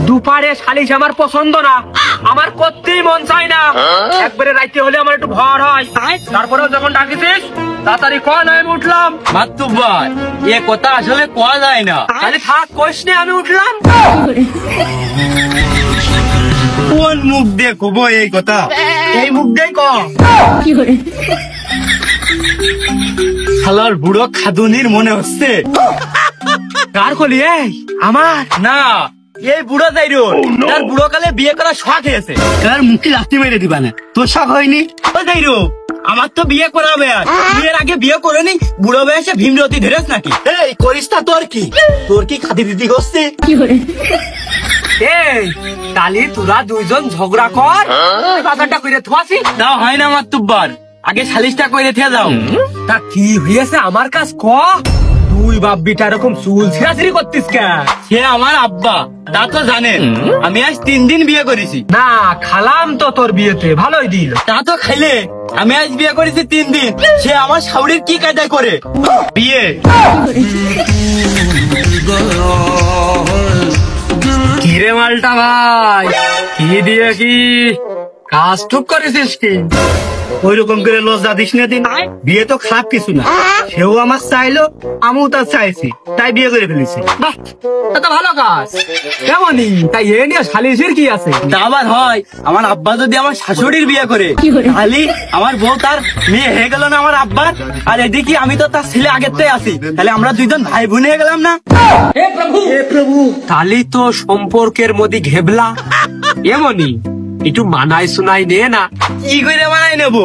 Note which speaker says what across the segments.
Speaker 1: দুপারে সালিশ আমার পছন্দ না, আমার করতেই মন চায় না। একবারে রাইতে হলে আমার একটু ভর হয়। তারপরেও যখন ডাকিছিস তাড়াতাড়ি কয় না, আমি উঠলাম।
Speaker 2: মাতুব্বার এ কথা আসলে কোয়া যায় না।
Speaker 1: তাহলে থাক, কইস নে আমি উঠলাম।
Speaker 2: কোন মুখ দিয়ে কব এই কথা? এই মুখ দিয়ে ক। শালার বুড়ো খাদুনির মনে হচ্ছে।
Speaker 1: কার কলি? এই আমার
Speaker 2: না, এই বুড়ো যাইরো তার বুড়ো কালে বিয়ে করা শখ হয়েছে।
Speaker 3: তার মুখে লাথি মেরে দিবা না, তোর শখ হয়নি?
Speaker 2: ও যাইরো আমার তো বিয়ে করাবে, আর বিয়ের আগে বিয়ে করেনি বুড়ো বয়সে ভীমরতি ধরেছ নাকি?
Speaker 3: এই করিস তা তোর কি? তোর কি খাদি দিদি করছে?
Speaker 1: এই কালি তোরা দুইজন ঝগড়া কর, বাজারটা করে থোয়াছি।
Speaker 2: তাও হয় না মাতুব্বার, আগে সালিশটা করে থিয়া যাও।
Speaker 1: তা কি হয়েছে আমার কাজ ক? তুই বাপ্পিটা এরকম চুল ছিঁড়াছিড়ি করতিস কে?
Speaker 2: সে আমার আব্বা, তা তো জানেন। আমি আজ 3 দিন বিয়ে করেছি।
Speaker 1: না খালাম তো তোর বিয়েতে, ভালোই দিল।
Speaker 2: তা তো খাইলে, আমি আজ বিয়ে করেছি 3 দিন। সে আমার শাউরির কি কায়দায় করে বিয়ে?
Speaker 1: কিরে মালটা ভাই, কি দিয়ে কি কাজ টুক করেছিস কি?
Speaker 3: ওই রকম করে লজ্জা দিস না দিন। বিয়ে তো খারাপ কিছু না, সেও আমার চাইলো, আমিও তার চাইছি, তাই বিয়ে করে ফেলেছি।
Speaker 1: বাহ, তা তো ভালো কাজ। কেমনই তাই এ নিয়ে সালিশের কি আছে?
Speaker 2: তা আবার হয়, আমার আব্বা যদি আমার শাশুড়ির বিয়ে করে তাহলে আমার বউ তার মেয়ে হয়ে গেল না আমার আব্বার। আর এদিকে আমি তো তার ছেলে আগের থেকে আছি, তাহলে আমরা দুইজন ভাই বোন হয়ে গেলাম না?
Speaker 1: হে প্রভু, তাহলে তো সম্পর্কের মধ্যে ঘেবলা। এমনই একটু মানায় শোনাই নে না।
Speaker 2: কি করে বানাই নেবো?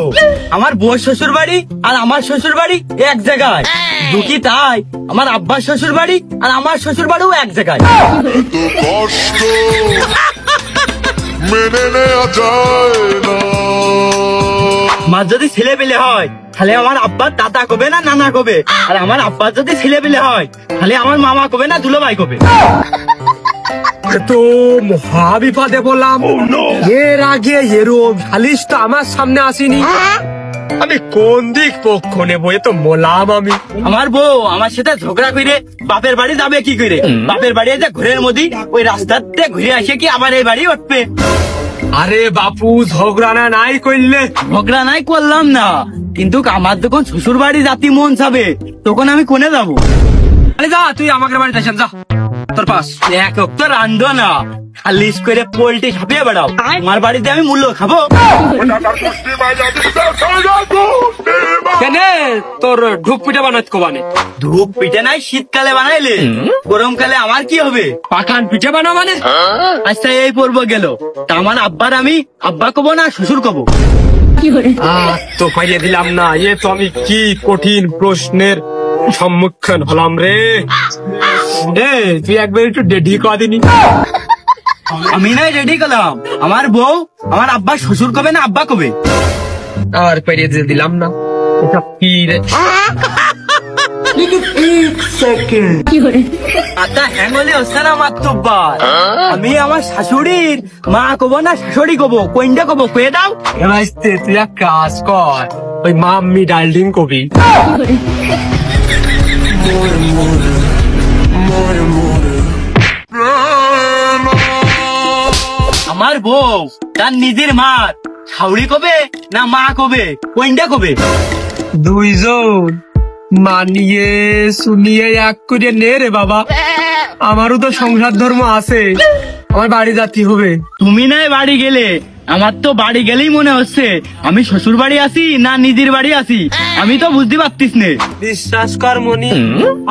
Speaker 2: আমার বউ শ্বশুর বাড়ি আর আমার শ্বশুর বাড়ি এক জায়গায়। দুঃখী তাই আমার আব্বার শ্বশুর বাড়ি আর আমার শ্বশুর বাড়িও এক জায়গায়।
Speaker 4: এত কষ্ট মেনে নেওয়া যায় না।
Speaker 2: আমার যদি ছেলে পেলে হয় তাহলে আমার আব্বার দাদা কবে না নানা কবে, আর আমার আব্বার যদি ছেলে পেলে হয় তাহলে আমার মামা কবে না দুলো ভাই কবে।
Speaker 1: তো মহা বিপদে বললাম। এর আগে এরম সালিশ তো আমার সামনে আসেনি। আমি কোন দিক পক্ষ নেবো এ তো বললাম আমি।
Speaker 2: আমার বউ আমার সাথে ঝগড়া করে বাপের বাড়ি যাবে কি করে? বাপের বাড়ি যে ঘুরের মধ্যে ওই রাস্তাতে ঘুরে আসে কি আবার এই বাড়ি উঠবে?
Speaker 1: আরে বাপু, ঝগড়া না নাই করলে?
Speaker 2: ঝগড়া নাই করলাম না, কিন্তু আমার যখন শ্বশুর বাড়ি জাতি মন যাবে তখন আমি কোনে যাবো?
Speaker 1: আরে যা, তুই আমাদের বাড়িতে আসেন, যা তোর পাস।
Speaker 2: এক তো রান্ধো না, খালিশ করে পোল্টে ছাপিয়ে বেড়াও। আমার বাড়িতে আমি মূল্য খাবো?
Speaker 1: কেন তোর ঢুক পিঠা বানাত কোবানে?
Speaker 2: ধূপ পিঠে নাই শীতকালে বানাইলে, গরমকালে আমার কি হবে?
Speaker 1: পাকান পিঠে বানা মানে?
Speaker 2: আচ্ছা এই পর্ব গেল, তা আমার আব্বার আমি আব্বা কব না শ্বশুর কব?
Speaker 1: তো পাইয়ে দিলাম না। এ তো আমি কি কঠিন প্রশ্নের সম্মুখীন হলাম রে। তুই একবার একটু ডেডি কদিনি।
Speaker 2: আমি নাই রেডি করলাম, আমার বউ আমার আব্বা শ্বশুর কবে না আব্বা কবে?
Speaker 1: আর পাইয়ে দিলাম না। এটা কি রে?
Speaker 2: আচ্ছা হ্যাঙ্গলে হচ্ছে না মাত্রবার। আমি আমার শাশুড়ির মা কব না শাশুড়ি কব, কোনটা কব কয়ে দাও?
Speaker 1: তুই এক কাজ কর, ওই মাম্মি ডার্লিং কবি।
Speaker 2: আমার বউ তার নিজের মা শাশুড়ি কবে না মা কবে, কোনটা কবে?
Speaker 1: দুইজন মানিয়ে শুনিয়ে এক করে নে রে বাবা। আমারও তো সংসার ধর্ম আছে, আমার বাড়ি জাতি হবে।
Speaker 2: তুমি নাই বাড়ি গেলে, আমার তো বাড়ি গেলেই মনে হচ্ছে আমি শ্বশুর বাড়ি আছি না নিজের বাড়ি আছি, আমি তো বুঝতে পারতিস নে।
Speaker 1: বিশ্বাস কর মনি,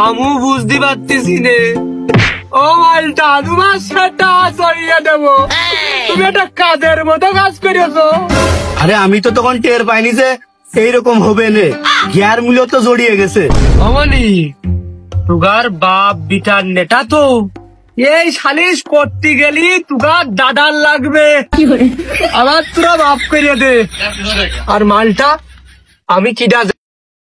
Speaker 1: আমিও বুঝতে পারতেছি নে। ও মালটা, তোমার সেটা সরিয়ে দেবো। তুমি একটা কাজের মতো কাজ করেছো।
Speaker 3: আরে আমি তো তখন টের পাইনি যে এইরকম হবে নে, গ্যার মূল্য তো জড়িয়ে গেছে।
Speaker 1: অমনি তুগার বাপ বিটার নেটা তো এই সালিশ করতে গেলি তুগার দাদার লাগবে। আবার তোরা বাপ করে দে। আর মালটা আমি কিডা